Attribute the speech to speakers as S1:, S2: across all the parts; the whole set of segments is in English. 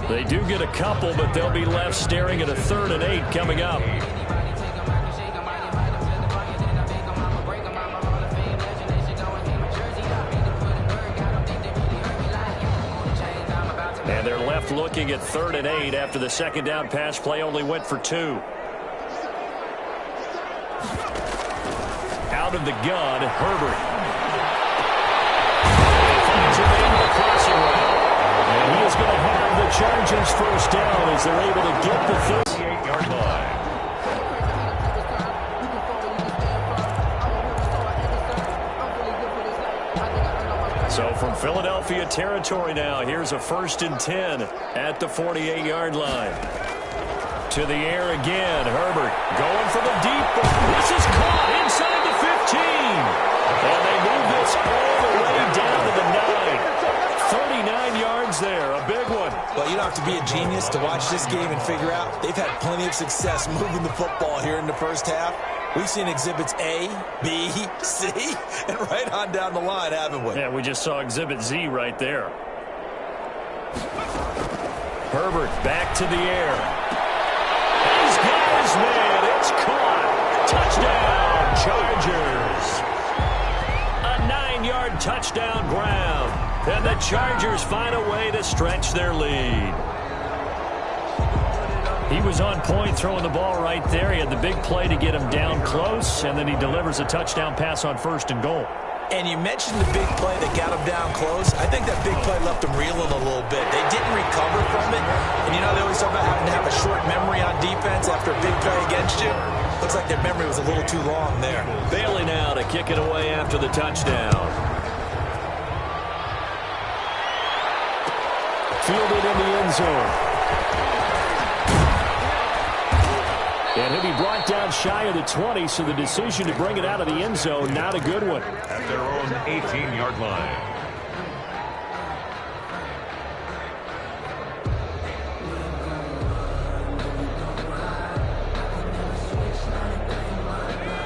S1: They do get a couple, but they'll be left staring at a 3rd and 8 coming up. And they're left looking at 3rd and 8 after the second down pass play only went for 2. Out of the gun, Herbert. Finds a man with a crossing route. And he is going to have the Chargers first down as they're able to get the 38-yard line. So from Philadelphia territory now, here's a 1st and 10 at the 48-yard line. To the air again, Herbert going for the deep ball. This is caught inside the 15. And they move this all the way down to the 9. 39 yards there, a big one.
S2: Well, you don't have to be a genius to watch this game and figure out they've had plenty of success moving the football here in the first half. We've seen exhibits A, B, C, and right on down the line, haven't we?
S1: Yeah, we just saw exhibit Z right there. Herbert back to the air. He's got his man. It's caught. Touchdown, Chargers. A 9-yard touchdown ground. And the Chargers find a way to stretch their lead. He was on point throwing the ball right there. He had the big play to get him down close, and then he delivers a touchdown pass on 1st and goal.
S2: And you mentioned the big play that got him down close. I think that big play left him reeling a little bit. They didn't recover from it. And you know, they always talk about having to have a short memory on defense after a big play against you. Looks like their memory was a little too long there.
S1: Bailey now to kick it away after the touchdown. Fielded in the end zone. And he'll be brought down shy of the 20, so the decision to bring it out of the end zone, not a good one.
S3: At their own 18-yard line.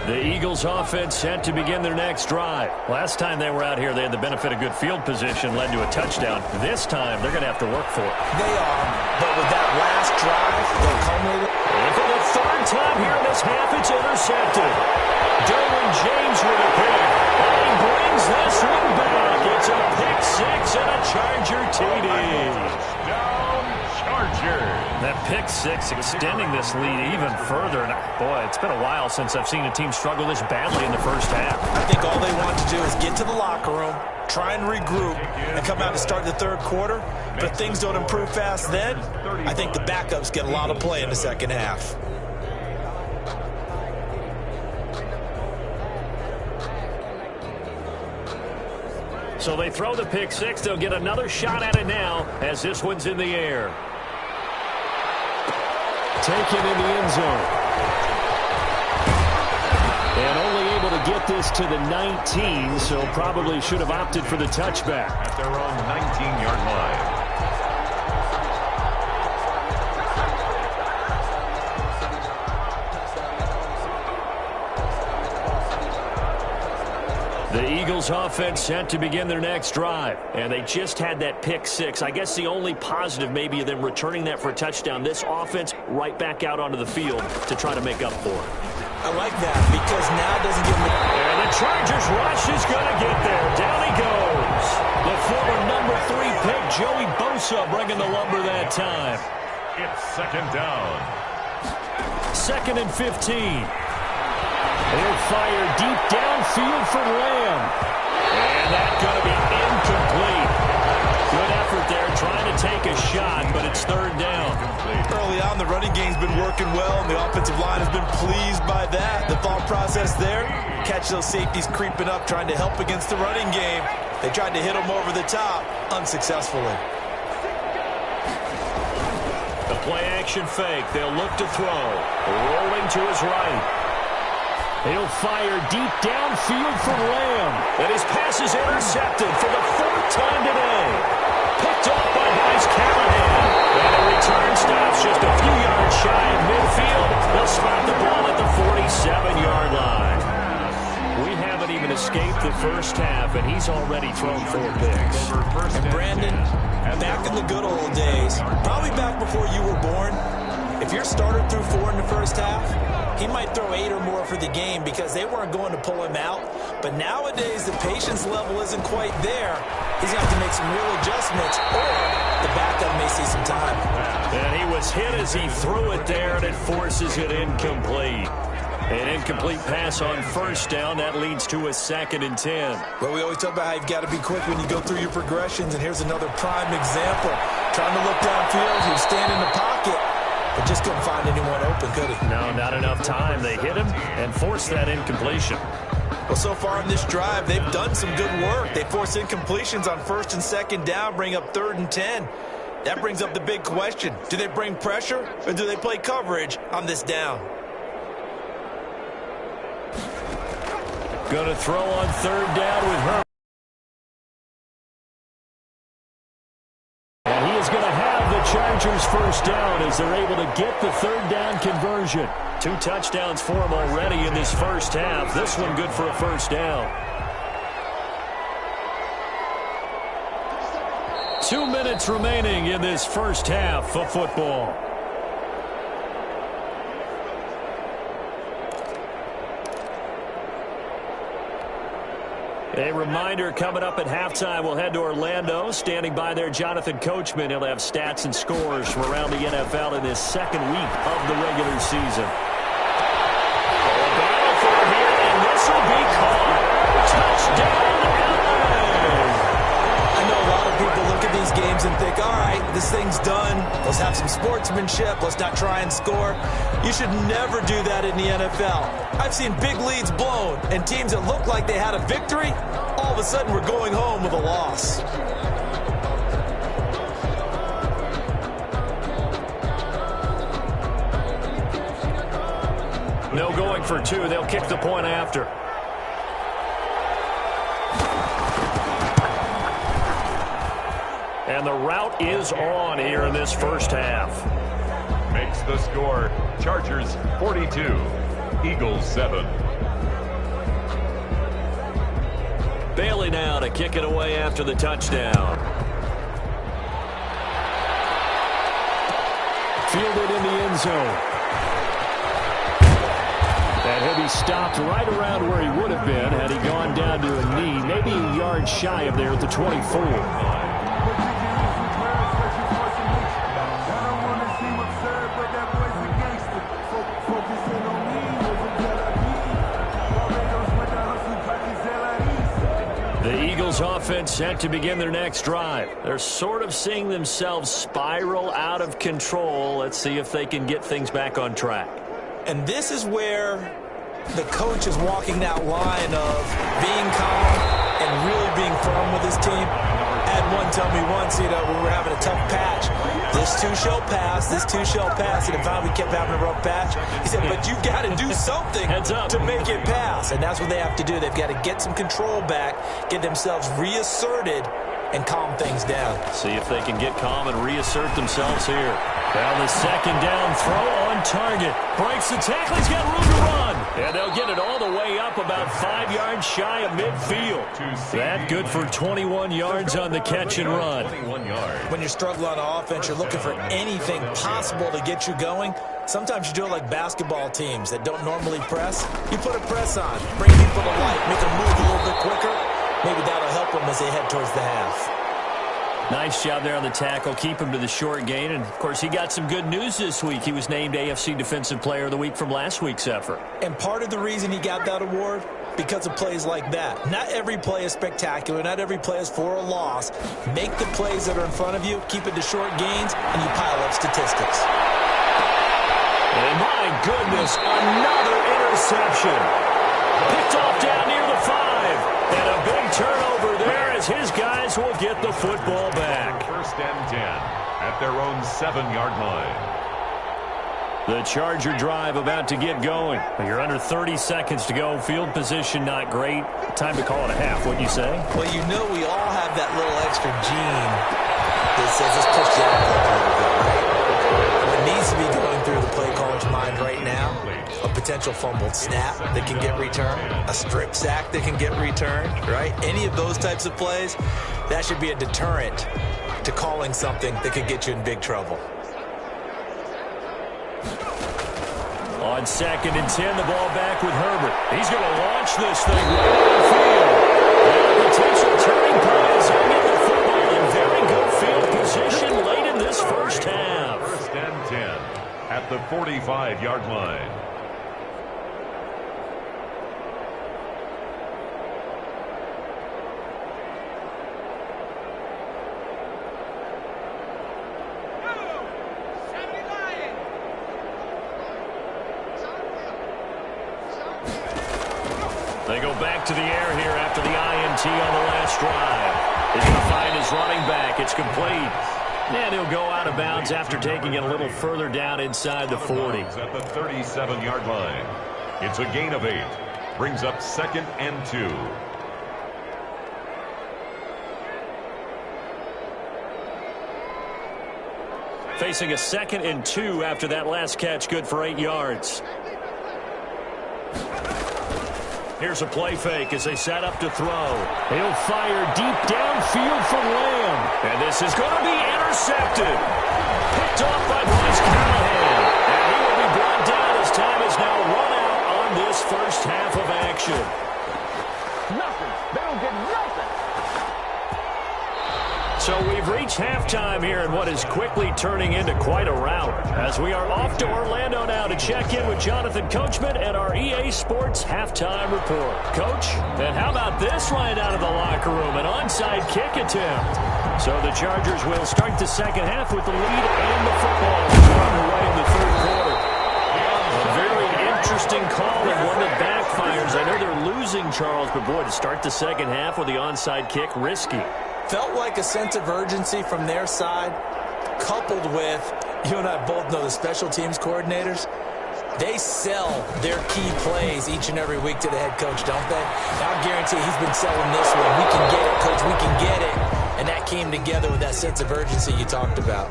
S1: The Eagles offense set to begin their next drive. Last time they were out here, they had the benefit of good field position, led to a touchdown. This time, they're going to have to work for it.
S2: They are, but with that last drive, they'll culminate it.
S1: And for the 3rd time here in this half, it's intercepted. Derwin James with a pick. And he brings this one back. It's a pick 6 and a Charger TD.
S3: Down Chargers.
S1: That pick 6 extending this lead even further. And boy, it's been a while since I've seen a team struggle this badly in the first half.
S2: I think all they want to do is get to the locker room, try and regroup, and come out and start the 3rd quarter. But if things don't improve fast then, I think the backups get a lot of play in the second half.
S1: So they throw the pick 6. They'll get another shot at it now as this one's in the air. Taken in the end zone. And only able to get this to the 19, so probably should have opted for the touchback.
S3: At their own 19-yard line.
S1: The Eagles offense set to begin their next drive. And they just had that pick 6. I guess the only positive maybe of them returning that for a touchdown. This offense right back out onto the field to try to make up for it.
S2: I like that because now it doesn't give them...
S1: And the Chargers rush is going to get there. Down he goes. The former number 3 pick, Joey Bosa, bringing the lumber that time.
S3: It's 2nd down.
S1: 2nd and 15. They'll fire deep downfield from Lamb. And that's going to be incomplete. Good effort there trying to take a shot, but it's 3rd down.
S2: Early on, the running game's been working well, and the offensive line has been pleased by that. The thought process there, catch those safeties creeping up, trying to help against the running game. They tried to hit them over the top, unsuccessfully.
S1: The play-action fake. They'll look to throw. Rolling to his right. He'll fire deep downfield from Lamb. And his pass is intercepted for the 4th time today. Picked off by Bryce Callahan. And a return stops just a few yards shy of midfield. They'll spot the ball at the 47-yard line. We haven't even escaped the first half, and he's already thrown 4 picks.
S2: And Brandon, back in the good old days, probably back before you were born, if your starter threw 4 in the first half, he might throw 8 or more for the game because they weren't going to pull him out. But nowadays, the patience level isn't quite there. He's going to have to make some real adjustments, or the backup may see some time.
S1: And he was hit as he threw it there, and it forces it incomplete. An incomplete pass on first down. That leads to a 2nd and 10.
S2: Well, we always talk about how you've got to be quick when you go through your progressions, and here's another prime example. Trying to look downfield, he was standing in the pocket, but just couldn't find anyone open, could he?
S1: No, not enough time. They hit him and forced that incompletion.
S2: Well, so far in this drive, they've done some good work. They force incompletions on 1st and 2nd down, bring up 3rd and 10. That brings up the big question. Do they bring pressure, or do they play coverage on this down?
S1: Going to throw on 3rd down with her. And he is going to have the Chargers first down as they're able to get the 3rd down conversion. 2 touchdowns for him already in this first half. This one good for a first down. 2 minutes remaining in this first half of football. A reminder, coming up at halftime, we'll head to Orlando. Standing by there, Jonathan Coachman. He'll have stats and scores from around the NFL in this 2nd week of the regular season. A battle for it here, and this will be caught. Touchdown, LA!
S2: I know a lot of people look at these games and think, all right, this thing's done. Let's have some sportsmanship. Let's not try and score. You should never do that in the NFL. I've seen big leads blown, and teams that look like they had a victory, all of a sudden we're going home with a loss.
S1: No going for 2. They'll kick the point after. And the route is on here in this first half.
S3: Makes the score Chargers 42, Eagles 7.
S1: Bailey now to kick it away after the touchdown. Fielded in the end zone. And he'll be stopped right around where he would have been had he gone down to a knee, maybe a yard shy of there at the 24. Offense set to begin their next drive. They're sort of seeing themselves spiral out of control. Let's see if they can get things back on track.
S2: And this is where the coach is walking that line of being calm and really being firm with his team. I had one tell me once, when we were having a tough patch, this too shall pass, this too shall pass, and finally we kept having a rough patch. He said, but you got to do something to make it pass, and that's what they have to do. They've got to get some control back, get themselves reasserted, and calm things down.
S1: See if they can get calm and reassert themselves here. Now the 2nd down throw on target. Breaks the tackle. He's got room to run. And they'll get it all the way up about 5 yards shy of midfield. That good for 21 yards on the catch and run.
S2: When you're struggling on offense, you're looking for anything possible to get you going. Sometimes you do it like basketball teams that don't normally press. You put a press on, bring people to life, make them move a little bit quicker. Maybe that'll help them as they head towards the half.
S1: Nice job there on the tackle. Keep him to the short gain. And, of course, he got some good news this week. He was named AFC Defensive Player of the Week from last week's effort.
S2: And part of the reason he got that award, because of plays like that. Not every play is spectacular. Not every play is for a loss. Make the plays that are in front of you, keep it to short gains, and you pile up statistics.
S1: And, my goodness, another interception. Picked off down near the 5. And a big turnover there as his guys will get the football back.
S3: 1st and 10 at their own 7-yard line.
S1: The Charger drive about to get going. You're under 30 seconds to go. Field position not great. Time to call it a half, wouldn't you say?
S2: Well, you know we all have that little extra gene that says let's push the envelope a little bit, right? What needs to be going through the play caller's mind right now, a potential fumbled snap that can get returned, a strip sack that can get returned, right? Any of those types of plays, that should be a deterrent to calling something that could get you in big trouble.
S1: On 2nd and 10, the ball back with Herbert. He's going to launch this thing right downfield. And a potential turning point as he'll get the football in very good field position late in this first half.
S3: First and 10 at the 45-yard line.
S1: They go back to the air here after the INT on the last drive. He's going to find his running back. It's complete. And he'll go out of bounds after taking it a little further down inside the 40.
S3: At the 37-yard line. It's a gain of 8. Brings up 2nd and 2.
S1: Facing a 2nd and 2 after that last catch, good for 8 yards. Here's a play fake as they set up to throw. He'll fire deep downfield for Lamb. And this is going to be intercepted. Picked off by Bryce Callahan. And he will be brought down as time is now run out on this first half of action.
S4: Nothing. They don't get nothing.
S1: So we've reached halftime here in what is quickly turning into quite a rout, as we are off to Orlando now to check in with Jonathan Coachman and our EA Sports Halftime Report. Coach, and how about this right out of the locker room, an onside kick attempt. So the Chargers will start the second half with the lead and the football underway in the third quarter. A very interesting call and one that backfires. I know they're losing, Charles, but boy, to start the second half with the onside kick, risky.
S2: Felt like a sense of urgency from their side, coupled with, you and I both know the special teams coordinators, they sell their key plays each and every week to the head coach, don't they? I'll guarantee he's been selling this one. We can get it, coach, we can get it. And that came together with that sense of urgency you talked about.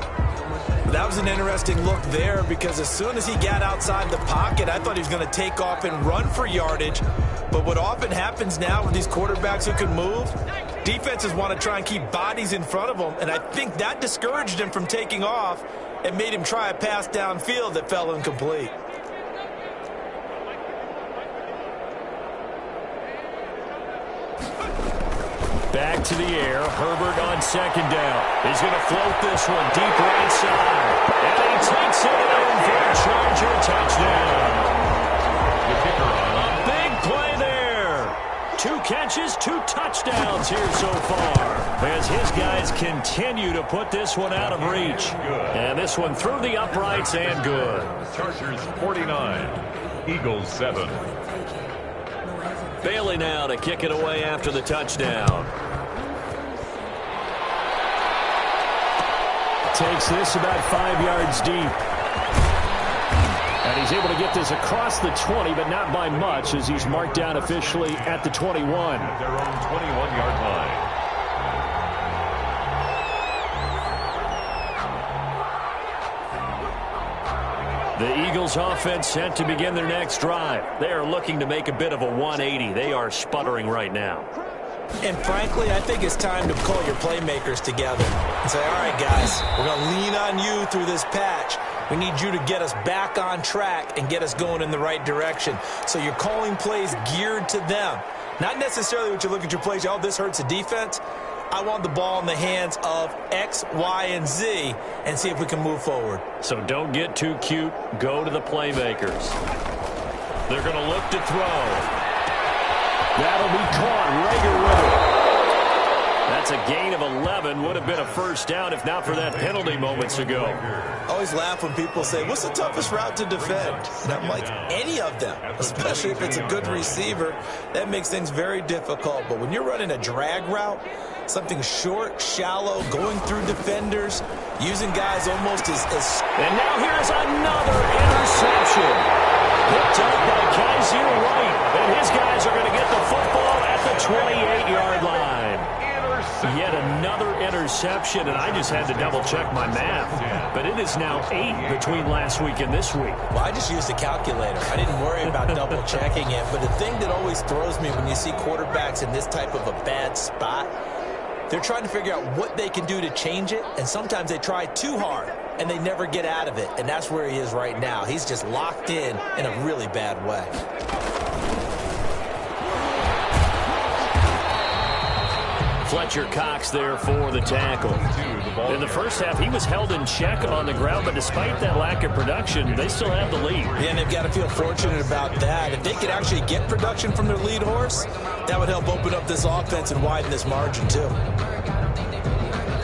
S2: That was an interesting look there because as soon as he got outside the pocket, I thought he was going to take off and run for yardage. But what often happens now with these quarterbacks who can move, defenses want to try and keep bodies in front of them, and I think that discouraged him from taking off and made him try a pass downfield that fell incomplete.
S1: Back to the air. Herbert on second down. He's going to float this one deep right side. And he takes it in for a Charger touchdown.
S3: The kicker on.
S1: A big play there. 2 catches, 2 touchdowns here so far, as his guys continue to put this one out of reach. And this one through the uprights and good.
S3: Chargers 49, Eagles 7.
S1: Bailey now to kick it away after the touchdown. Takes this about 5 yards deep. And he's able to get this across the 20, but not by much, as he's marked down officially at the 21.
S3: At their own 21-yard line.
S1: The Eagles offense set to begin their next drive. They are looking to make a bit of a 180. They are sputtering right now.
S2: And frankly, I think it's time to call your playmakers together and say, all right, guys, we're going to lean on you through this patch. We need you to get us back on track and get us going in the right direction. So you're calling plays geared to them. Not necessarily what you look at your plays, oh, this hurts the defense. I want the ball in the hands of X, Y, and Z and see if we can move forward.
S1: So don't get too cute. Go to the playmakers. They're going to look to throw. That'll be caught. Rager with it. That's a gain of 11. Would have been a first down if not for that penalty moments ago.
S2: I always laugh when people say, what's the toughest route to defend? And I'm like, any of them, especially if it's a good receiver. That makes things very difficult. But when you're running a drag route, something short, shallow, going through defenders, using guys almost as...
S1: And now here's another interception. Picked up by Kaiser Wright. And his guys are going to get the football at the 28-yard line. Yet another interception, and I just had to double-check my math. But it is now 8 between last week and this week.
S2: Well, I just used a calculator. I didn't worry about double-checking it. But the thing that always throws me when you see quarterbacks in this type of a bad spot, they're trying to figure out what they can do to change it, and sometimes they try too hard. and they never get out of it. And that's where he is right now. He's just locked in a really bad way.
S1: Fletcher Cox there for the tackle. In the first half, he was held in check on the ground, but despite that lack of production, they still have the lead.
S2: Yeah, and they've got to feel fortunate about that. If they could actually get production from their lead horse, that would help open up this offense and widen this margin, too.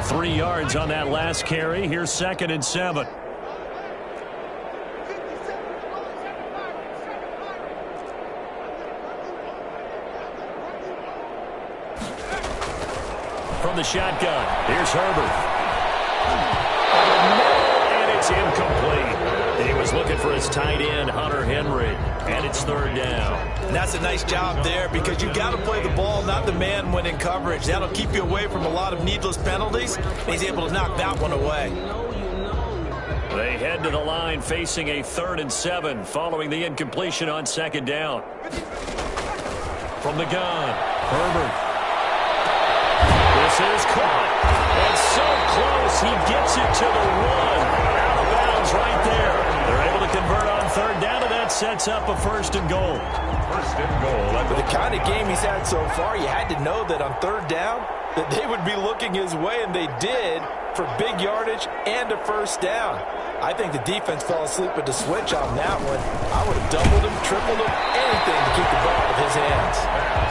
S1: 3 yards on that last carry. Here's 2nd and 7. From the shotgun, here's Herbert. And it's incomplete. He was looking for his tight end, Hunter Henry, and it's 3rd down.
S2: And that's a nice job there because you've got to play the ball, not the man when in coverage. That'll keep you away from a lot of needless penalties. He's able to knock that one away.
S1: They head to the line facing a 3rd and 7 following the incompletion on 2nd down. From the gun, Herbert. This is caught. And so close, he gets it to the 1. Out of bounds right there. They're able to convert on 3rd down, and that sets up a 1st and goal.
S3: 1st and goal.
S2: With the kind of game he's had so far, you had to know that on 3rd down, that they would be looking his way, and they did, for big yardage and a 1st down. I think the defense fell asleep with the switch on that one. I would have doubled him, tripled him, anything to keep the ball out of his hands.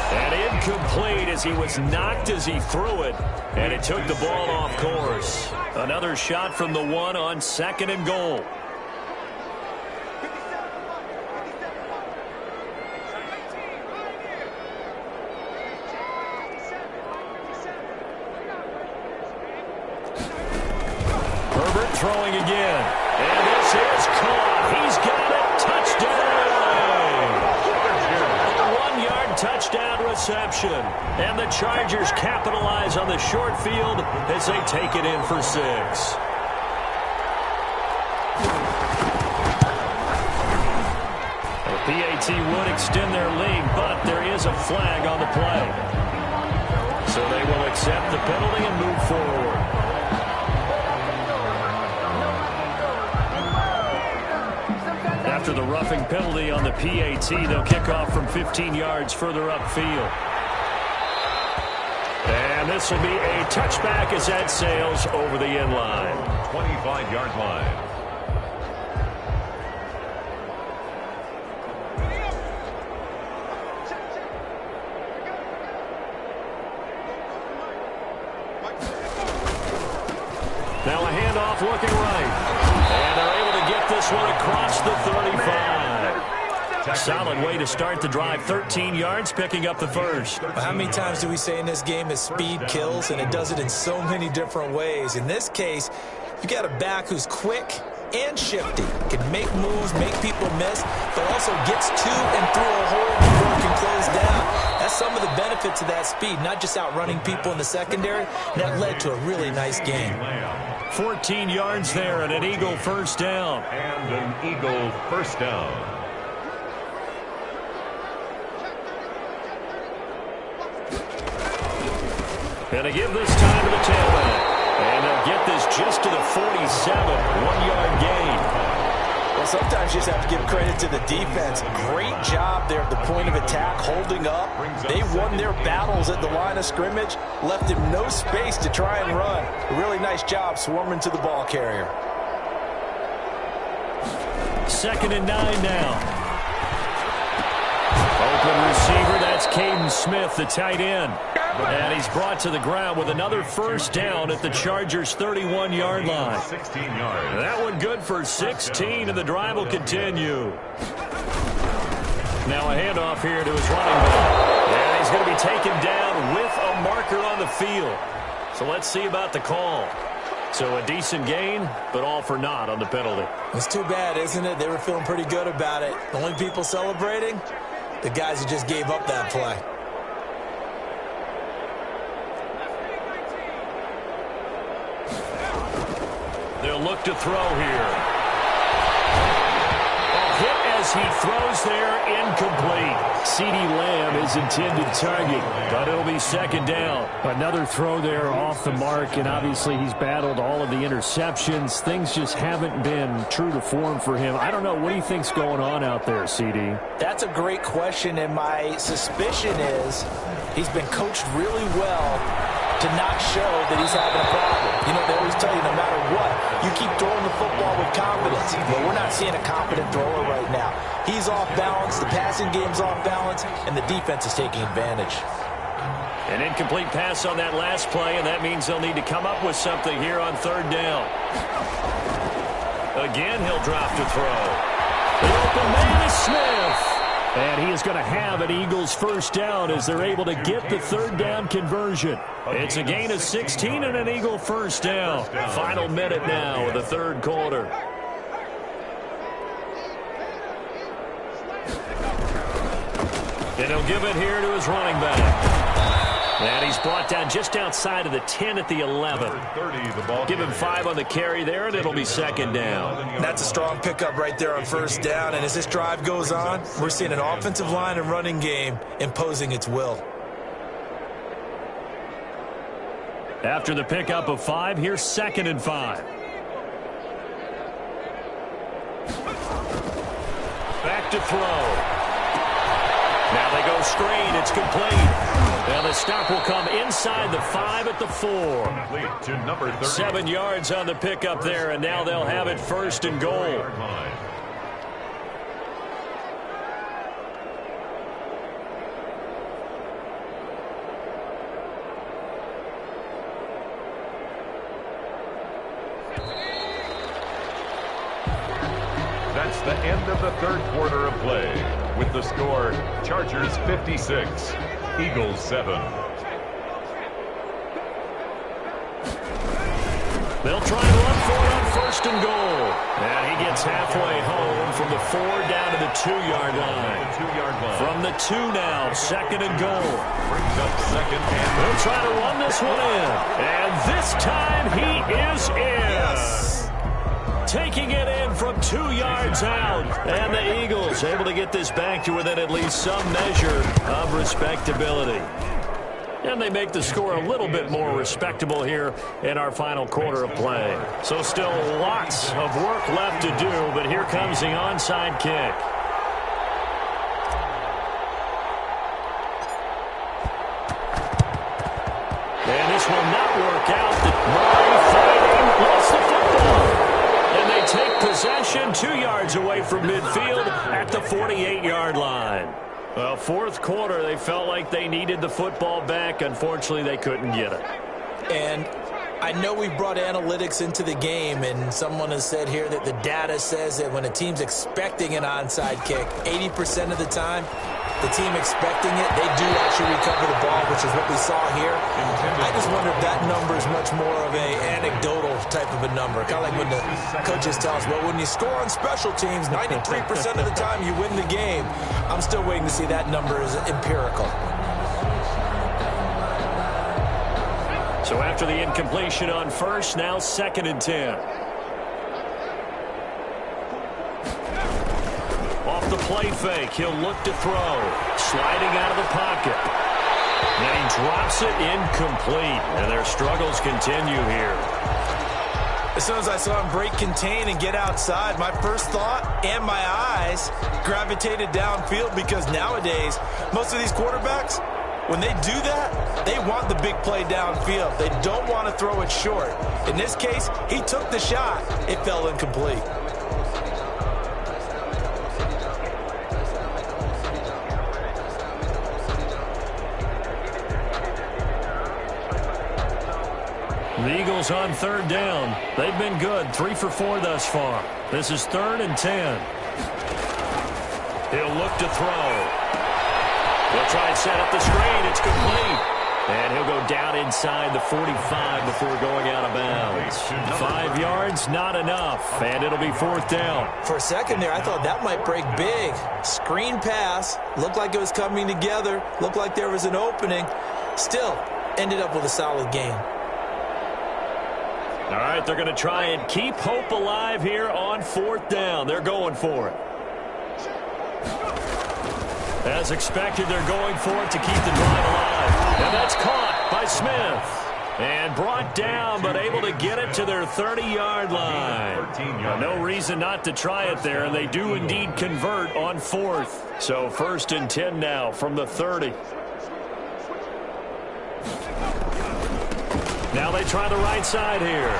S1: And incomplete as he was knocked as he threw it, and it took the ball off course. Another shot from the 1 on 2nd and goal. Herbert throwing again. And this is caught. He's got it. Touchdown. 1-yard touchdown reception. And the Chargers capitalize on the short field as they take it in for 6. The PAT would extend their lead, but there is a flag on the play. So they will accept the penalty and move forward. After the roughing penalty on the PAT, they'll kick off from 15 yards further upfield. And this will be a touchback as that sails over the end line.
S3: 25-yard line.
S1: Now a handoff looking right. And they're able to get this one across the 35. Solid way to start the drive. 13 yards, picking up the 1st.
S2: Well, how many times do we say in this game that speed kills, and it does it in so many different ways? In this case, you got a back who's quick and shifty, can make moves, make people miss, but also gets to and through a hole before it can close down. That's some of the benefits of that speed, not just outrunning people in the secondary. That led to a really nice game.
S1: 14 yards there and an Eagle 1st down.
S3: And an Eagle 1st down.
S1: And to give this time to the tailback. And they'll get this just to the 47. 1-yard gain.
S2: Well, sometimes you just have to give credit to the defense. Great job there at the point of attack, holding up. They won their battles at the line of scrimmage, left him no space to try and run. A really nice job swarming to the ball carrier.
S1: 2nd and 9 now. Open receiver, that's Caden Smith, the tight end. And he's brought to the ground with another 1st down at the Chargers' 31-yard line.
S3: 16 yards.
S1: That one good for 16, and the drive will continue. Now a handoff here to his running back. And he's going to be taken down with a marker on the field. So let's see about the call. So a decent gain, but all for naught on the penalty.
S2: It's too bad, isn't it? They were feeling pretty good about it. The only people celebrating, the guys who just gave up that play. They'll
S1: look to throw here. A hit as he throws there, incomplete. CeeDee Lamb is intended target, but it'll be second down.
S5: Another throw there off the mark, and obviously he's battled all of the interceptions. Things just haven't been true to form for him. I don't know. What do you think's going on out there, CD?
S2: That's a great question, and my suspicion is he's been coached really well to not show that he's having a problem. You know, they always tell you no matter what, you keep throwing the football with confidence. But we're not seeing a confident thrower right now. He's off balance, the passing game's off balance, and the defense is taking advantage.
S1: An incomplete pass on that last play, and that means they'll need to come up with something here on third down. Again, he'll drop to throw. The open man is Smith. And he is going to have an Eagles first down as they're able to get the third down conversion. It's a gain of 16 and an Eagle first down. Final minute now of the third quarter. And he'll give it here to his running back. And he's brought down just outside of the 10 at the 11. Give him 5 on the carry there, and it'll be second down.
S2: That's a strong pickup right there on first down. And as this drive goes on, we're seeing an offensive line and running game imposing its will.
S1: After the pickup of 5, here's second and 5. Back to throw. Now they go screen. It's complete. And the stop will come inside the 5 at the 4.
S3: To number 30.
S1: 7 yards on the pickup there, and now they'll have it first and goal.
S3: That's the end of the third quarter of play. With the score, Chargers 56, Eagles 7.
S1: They'll try and run for it on first and goal. And he gets halfway home from the 4 down to the 2-yard line. From the 2 now, second and goal.
S3: Brings up second and
S1: they'll try to run this one in. And this time he is in.
S2: Yes.
S1: Taking it in from 2 yards out. And the Eagles able to get this back to within at least some measure of respectability. And they make the score a little bit more respectable here in our final quarter of play. So still lots of work left to do, but here comes the onside kick. And this will not work out. Murray fighting, lost the football. And they take possession 2 yards away from midfield at the 48-yard line. Well, fourth quarter, they felt like they needed the football back. Unfortunately, they couldn't get it.
S2: And I know we brought analytics into the game, and someone has said here that the data says that when a team's expecting an onside kick, 80% of the time, the team expecting it, they do actually recover the ball, which is what we saw here. I just wonder if that number is much more of a anecdotal type of a number. Kind of like when the coaches tell us, well, when you score on special teams, 93% of the time you win the game. I'm still waiting to see that number is empirical.
S1: So after the incompletion on first, now second and 10. Off the play fake, he'll look to throw. Sliding out of the pocket. And he drops it incomplete. And their struggles continue here.
S2: As soon as I saw him break contain and get outside, my first thought and my eyes gravitated downfield, because nowadays, most of these quarterbacks, when they do that, they want the big play downfield. They don't want to throw it short. In this case, he took the shot. It fell incomplete.
S1: The Eagles on third down. They've been good, 3 for 4 thus far. This is 3rd and 10. He'll look to throw. He'll try and set up the screen. It's complete. And he'll go down inside the 45 before going out of bounds. 5 yards, not enough. And it'll be 4th down.
S2: For a second there, I thought that might break big. Screen pass. Looked like it was coming together. Looked like there was an opening. Still, ended up with a solid gain.
S1: All right, they're going to try and keep hope alive here on 4th down. They're going for it. As expected, they're going for it to keep the drive alive. And that's caught by Smith. And brought down, but able to get it to their 30-yard line. No reason not to try it there, and they do indeed convert on 4th. So 1st and 10 now from the 30. Now they try the right side here.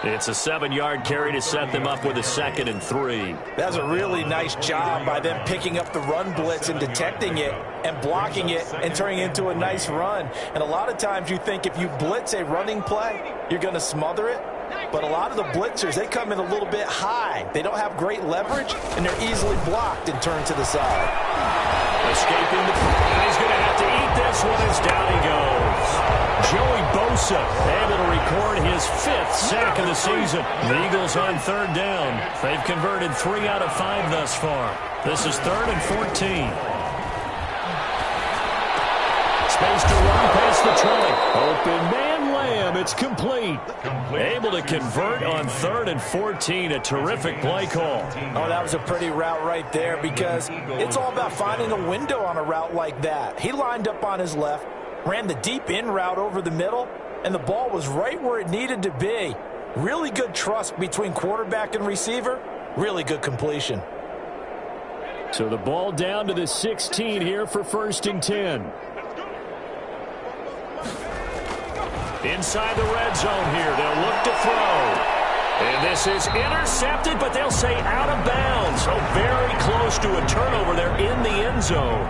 S1: It's a 7-yard carry to set them up with a 2nd and 3.
S2: That's a really nice job by them picking up the run blitz and detecting it and blocking it and turning it into a nice run. And a lot of times you think if you blitz a running play, you're going to smother it. But a lot of the blitzers, they come in a little bit high. They don't have great leverage, and they're easily blocked and turned to the side.
S1: Escaping the play. And he's going to have to eat this one as down he goes. Joey Bosa able to record his 5th sack of the season. The Eagles on 3rd down. They've converted 3 out of 5 thus far. This is 3rd and 14. Space to run past the 20. Open man Lamb. It's complete. Able to convert on 3rd and 14. A terrific play call.
S2: Oh, that was a pretty route right there because it's all about finding a window on a route like that. He lined up on his left, ran the deep in route over the middle, and the ball was right where it needed to be. Really good trust between quarterback and receiver. Really good completion.
S5: So the ball down to the 16 here for 1st and 10.
S1: Inside the red zone here. They'll look to throw. And this is intercepted, but they'll say out of bounds. So very close to a turnover there in the end zone.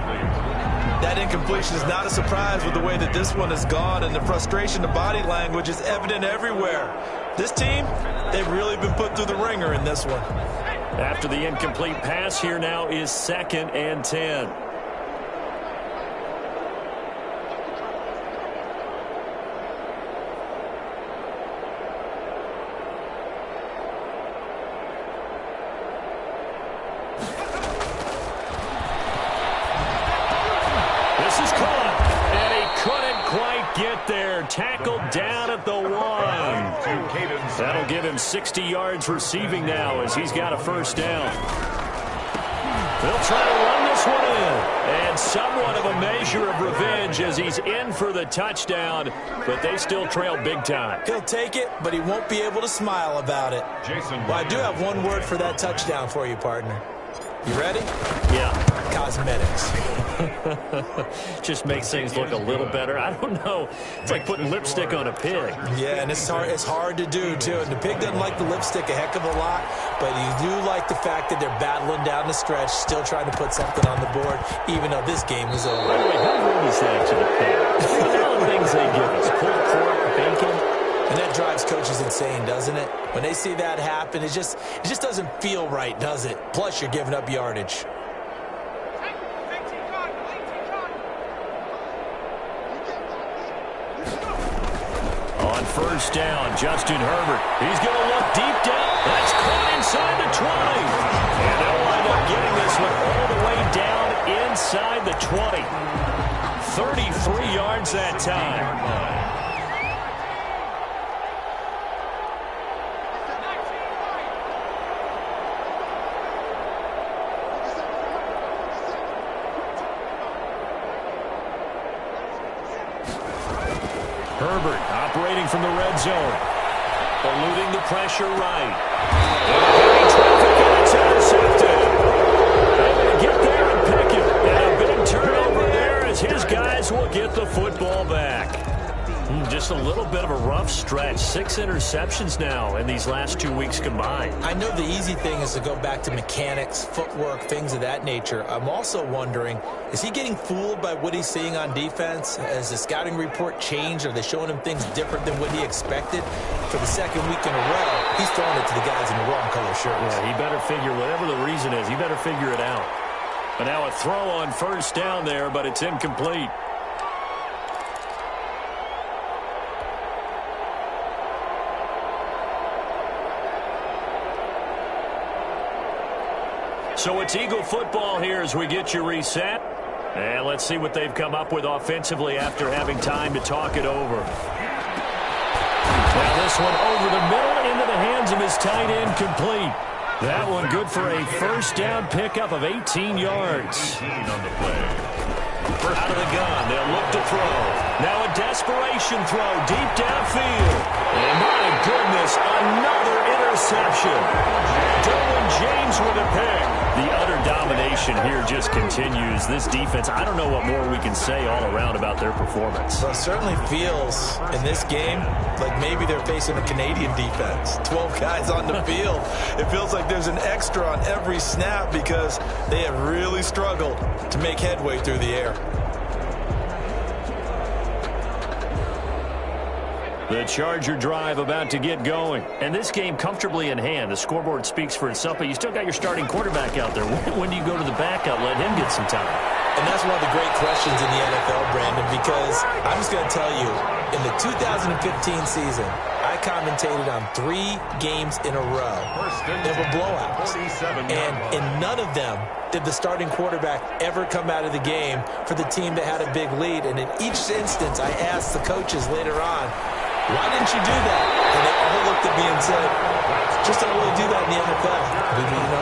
S2: That incompletion is not a surprise with the way that this one has gone, and the frustration, the body language is evident everywhere. This team, they've really been put through the ringer in this one.
S1: After the incomplete pass, here now is 2nd and 10. Get there, tackled down at the 1. That'll give him 60 yards receiving now as he's got a 1st down. They'll try to run this one in. And somewhat of a measure of revenge as he's in for the touchdown, but they still trail big time.
S2: He'll take it, but he won't be able to smile about it. Well, I do have one word for that touchdown for you, partner. You ready?
S1: Yeah.
S2: Cosmetics.
S1: Just makes things look a little better. I don't know. It's like putting lipstick on a pig.
S2: Yeah, and it's hard to do, too. And the pig doesn't like the lipstick a heck of a lot, but you do like the fact that they're battling down the stretch, still trying to put something on the board, even though this game is over.
S1: By the way, how rude is that to the pig? All the things they give us. Pulled pork, bacon.
S2: And that drives coaches insane, doesn't it? When they see that happen, it just doesn't feel right, does it? Plus, you're giving up yardage.
S1: On 1st down, Justin Herbert. He's going to look deep down. That's caught inside the 20. And they'll wind up getting this one all the way down inside the 20. 33 yards that time. Herbert operating from the red zone. Eluding the pressure right. And traffic, and it's intercepted. Able to get there and pick it. And a big turnover there as his guys will get the football back. Just a little bit of a rough stretch. 6 interceptions now in these last 2 weeks combined.
S2: I know the easy thing is to go back to mechanics, footwork, things of that nature. I'm also wondering, is he getting fooled by what he's seeing on defense? Has the scouting report changed? Are they showing him things different than what he expected? For the 2nd week in a row, he's throwing it to the guys in the wrong color shirts.
S1: Yeah, he better figure, whatever the reason is, he better figure it out. And now a throw on 1st down there, but it's incomplete. So it's Eagle football here as we get you reset. And let's see what they've come up with offensively after having time to talk it over. Now this one over the middle into the hands of his tight end complete.
S5: That one good for a first down pickup of 18 yards.
S3: 18 on the play.
S1: Out of the gun, they'll look to throw. Now a desperation throw deep downfield. And my goodness, another interception. Derwin James with a pick. The utter domination here just continues. This defense, I don't know what more we can say all around about their performance.
S2: Well, it certainly feels in this game like maybe they're facing a Canadian defense. 12 guys on the field. It feels like there's an extra on every snap because they have really struggled to make headway through the air.
S5: The Charger drive about to get going. And this game comfortably in hand. The scoreboard speaks for itself, but you still got your starting quarterback out there. When do you go to the backup? Let him get some time.
S2: And that's one of the great questions in the NFL, Brandon, because I'm just going to tell you, in the 2015 season, I commentated on 3 games in a row. They were blowouts. And in none of them did the starting quarterback ever come out of the game for the team that had a big lead. And in each instance, I asked the coaches later on, why didn't you do that? And they all looked at me and said, just don't really do that in the NFL.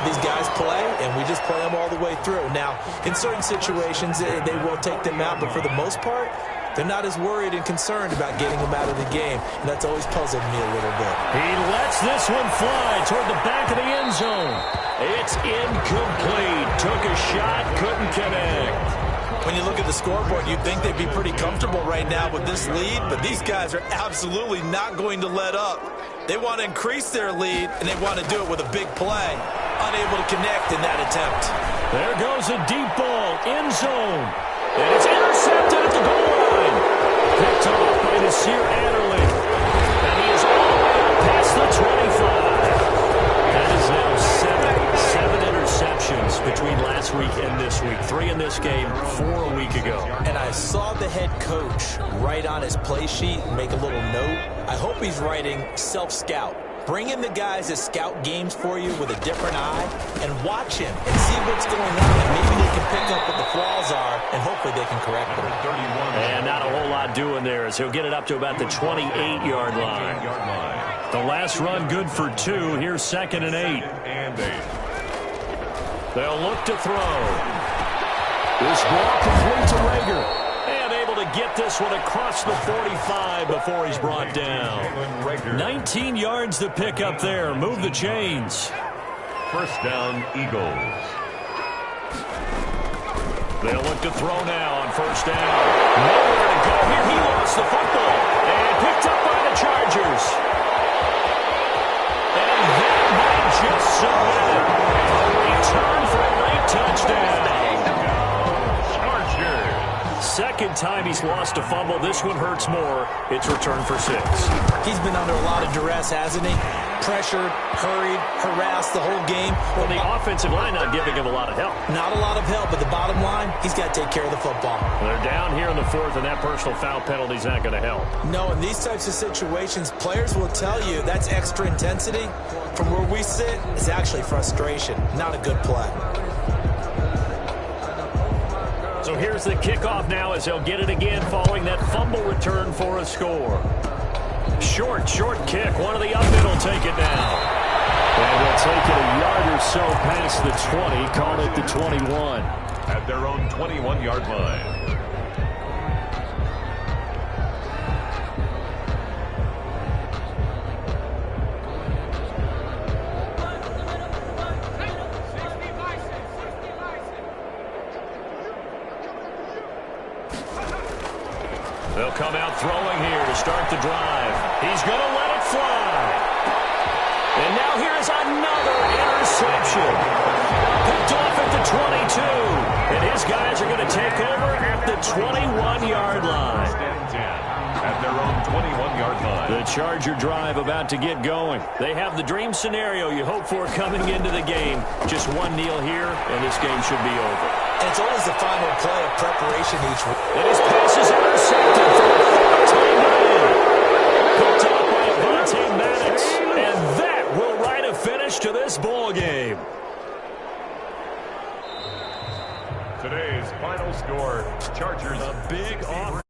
S2: These guys play, and we just play them all the way through. Now, in certain situations, they will take them out, but for the most part, they're not as worried and concerned about getting them out of the game, and that's always puzzled me a little bit.
S5: He lets this one fly toward the back of the end zone. It's incomplete. Took a shot, couldn't connect.
S2: When you look at the scoreboard, you'd think they'd be pretty comfortable right now with this lead, but these guys are absolutely not going to let up. They want to increase their lead, and they want to do it with a big play. Unable to connect in that attempt.
S5: There goes a deep ball, end zone. And it's intercepted at the goal line. Picked off by Nasir Adderley. And he is all the way up past the 25. That is now seven interceptions between last week and this week. 3 in this game, 4 a week ago.
S2: And I saw the head coach write on his play sheet and make a little note. I hope he's writing self-scout. Bring in the guys that scout games for you with a different eye and watch him and see what's going on. And maybe they can pick up what the flaws are, and hopefully they can correct them.
S5: And not a whole lot doing there as he'll get it up to about the 28-yard line. The last run good for 2. Here's 2nd and 8. They'll look to throw. This ball complete to Rager. And able to get this one across the 45 before he's brought down. 19 yards to pick up there. Move the chains.
S3: First down, Eagles.
S5: They'll look to throw now on first down. Nowhere to go here. He lost the football. And picked up by the Chargers. And that might just submit it. A return for a late touchdown. Second time he's lost a fumble. This one hurts more. It's returned for 6.
S2: He's been under a lot of duress, hasn't he? Pressured, hurried, harassed the whole game.
S5: Well, the offensive line not giving him a lot of help.
S2: Not a lot of help, but the bottom line, he's got to take care of the football.
S5: They're down here in the 4th, and that personal foul penalty is not going to help.
S2: No, in these types of situations, players will tell you that's extra intensity. From where we sit, it's actually frustration, not a good play.
S5: So here's the kickoff now as he'll get it again following that fumble return for a score. Short kick. One of the up middle take it now. And they'll take it a yard or so past the 20. Call it the 21.
S3: At their own 21-yard line.
S5: They'll come out throwing here to start the drive. He's going to let it fly. And now here is another interception. Picked off at the 22. And his guys are going to take over at the 21-yard line.
S3: At their own 21-yard line.
S5: The Charger drive about to get going. They have the dream scenario you hope for coming into the game. Just one kneel here, and this game should be over.
S2: And it's always the final play of preparation each week.
S5: And his pass is intercepted for the 4th time today. Picked up by Avonte Maddox. And that will write a finish to this ball game.
S3: Today's final score, Chargers.
S5: A big offense.